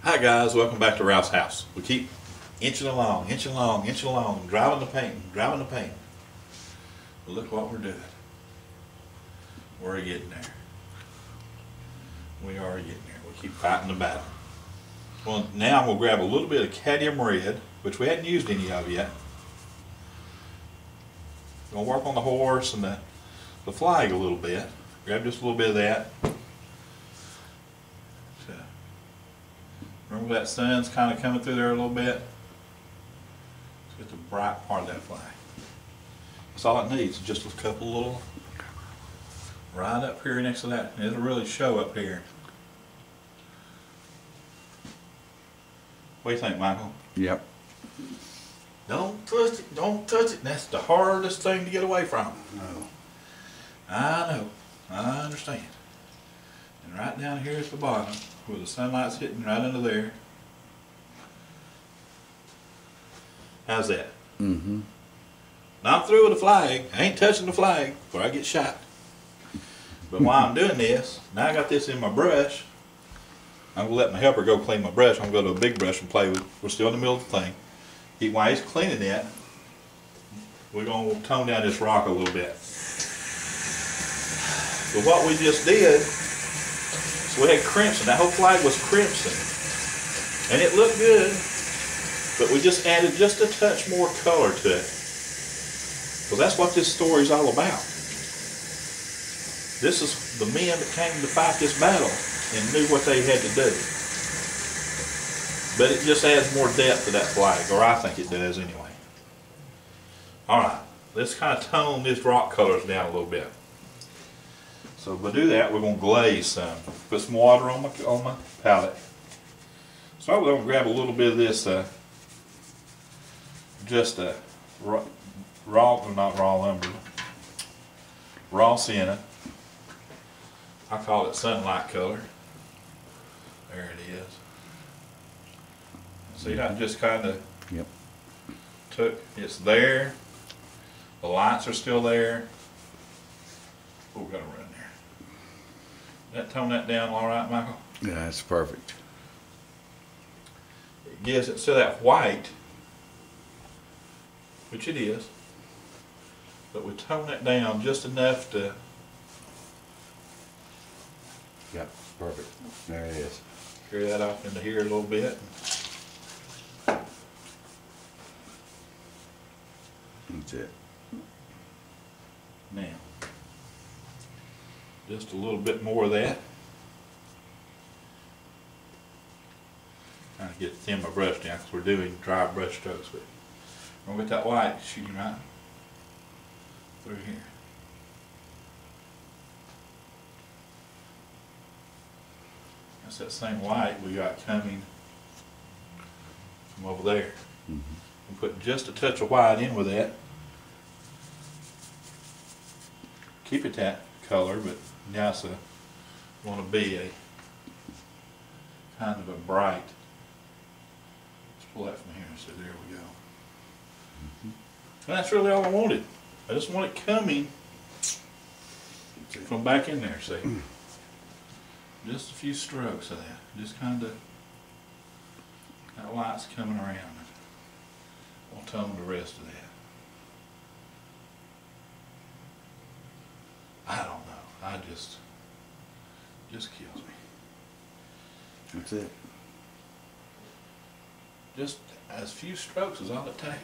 Hi guys, welcome back to Ralph's house. We keep inching along, driving the paint. But look what we're doing. We're getting there. We are getting there. We keep fighting the battle. Well, now I'm going to grab a little bit of cadmium red, which we hadn't used any of yet. I'm going to work on the horse and the flag a little bit. Grab just a little bit of that. Remember that sun's kind of coming through there a little bit? Let's get the bright part of that flag. That's all it needs, just a couple little, right up here next to that. It'll really show up here. What do you think, Michael? Yep. Don't touch it, don't touch it. That's the hardest thing to get away from. No. I know, I understand. And right down here at the bottom, where the sunlight's hitting right under there. How's that? Mm-hmm. Now I'm through with the flag. I ain't touching the flag before I get shot. But while I'm doing this, now I got this in my brush. I'm gonna let my helper go clean my brush. I'm gonna go to a big brush and play with. We're still in the middle of the thing. While he's cleaning that, we're gonna tone down this rock a little bit. So what we just did, so we had crimson. That whole flag was crimson, and it looked good. But we just added just a touch more color to it. So that's what this story is all about. This is the men that came to fight this battle and knew what they had to do. But it just adds more depth to that flag, or I think it does anyway. Alright, let's kind of tone these rock colors down a little bit. So to do that, we're going to glaze some. Put some water on my palette. So we're going to grab a little bit of this just a not raw lumber, raw sienna. I call it sunlight color. There it is. See how it just kind of it's there. The lights are still there. Oh, we got to run there. Tone that down all right, Michael? Yeah, that's perfect. It gives it so that white, which it is, but we tone it down just enough to. Yep, perfect. There it is. Carry that off into here a little bit. That's it. Now, just a little bit more of that. Trying to get thin my brush down because we're doing dry brush strokes, but we're going to get that white shooting right through here. That's that same white we got coming from over there. Mm-hmm. And put just a touch of white in with that. Keep it that color, but now it's want to be a kind of a bright. Let's pull that from here. So there we go. Mm-hmm. And that's really all I wanted. I just want it coming from back in there. See, just a few strokes of that. Just kind of that light's coming around. We'll tone the rest of that. I don't know. I just kills me. That's it. Just as few strokes is all it takes.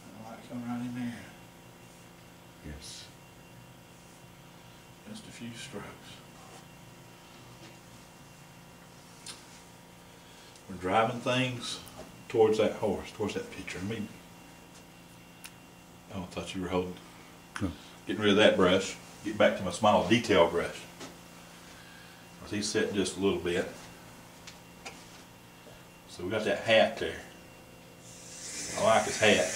The light come right in there. Yes. Just a few strokes. We're driving things towards that horse, towards that picture. I thought you were holding. No. Getting rid of that brush. Get back to my small detail brush. He's setting just a little bit. So we got that hat there. I like his hat.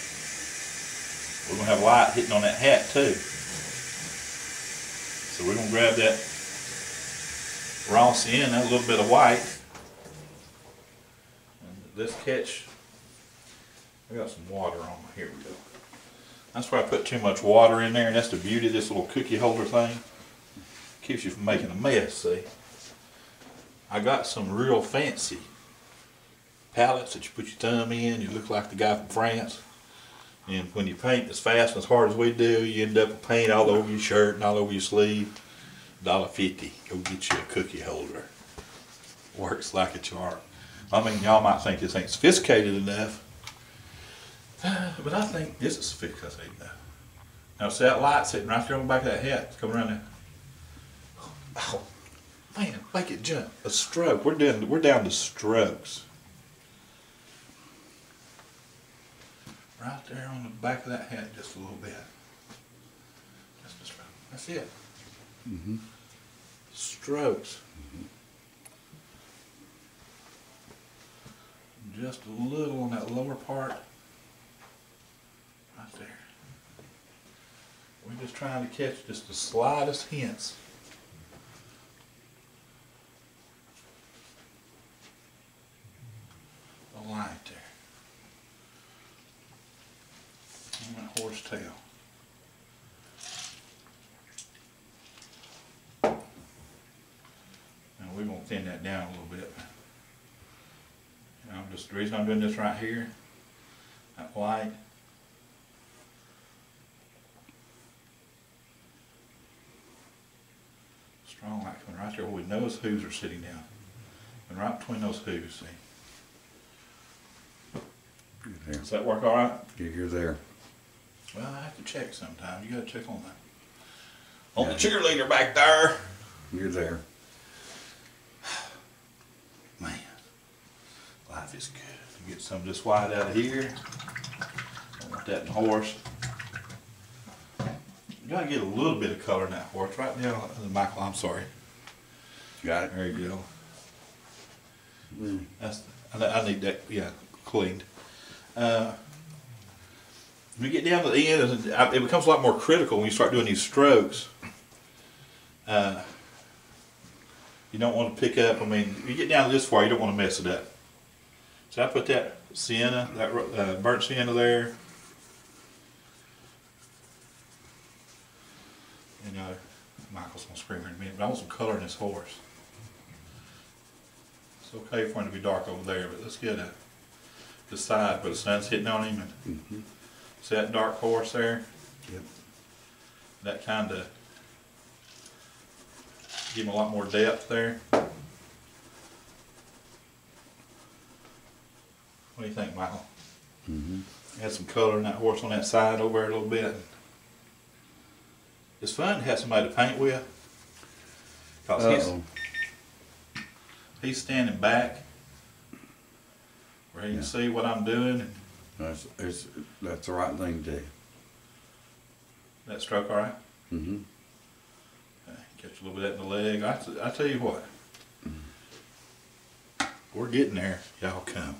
We're going to have light hitting on that hat too. So we're going to grab that raw sienna, a little bit of white. And let's catch, I got some water on me. Here we go. That's where I put too much water in there, and that's the beauty of this little cookie holder thing. Keeps you from making a mess, see. I got some real fancy palettes that you put your thumb in. You look like the guy from France. And when you paint as fast and as hard as we do, you end up with paint all over your shirt and all over your sleeve. $1.50. Go get you a cookie holder. Works like a charm. I mean, y'all might think this ain't sophisticated enough, but I think this is sophisticated enough. Now see that light sitting right there on the back of that hat? It's coming around there. Oh, man, make it jump. A stroke. We're down to strokes. Right there on the back of that hat, just a little bit. Just a stroke. That's it. Mm-hmm. Strokes. Just a little on that lower part. Right there. We're just trying to catch just the slightest hints. The light there. On that horse tail. And we're going to thin that down a little bit. Just the reason I'm doing this right here, that white. Strong light coming right there where we know those hooves are sitting down. And right between those hooves, see. You're there. Does that work all right? You're there. Well, I have to check sometimes. You got to check on that. On the cheerleader back there. You're there. Man, life is good. You get some of this white out of here. I want that in the horse. You got to get a little bit of color in that horse. Right now, Michael, I'm sorry. Got it? There you go. Mm. I need that, yeah, cleaned. When you get down to the end, it becomes a lot more critical when you start doing these strokes. You don't want to pick up, I mean, you get down this far, you don't want to mess it up. So I put that sienna, that burnt sienna there. You know, Michael's going to scream in a minute, but I want some color in this horse. It's okay for him to be dark over there, but let's get the side where the sun's hitting on him. And see that dark horse there? Yep. That kind of give him a lot more depth there. What do you think, Michael? Add some color in that horse on that side over there a little bit. It's fun to have somebody to paint with. Cause he's standing back where he can see what I'm doing. And that's the right thing to do. that stroke all right? Mm-hmm. Catch a little bit in the leg. I tell you what, we're getting there. Y'all come.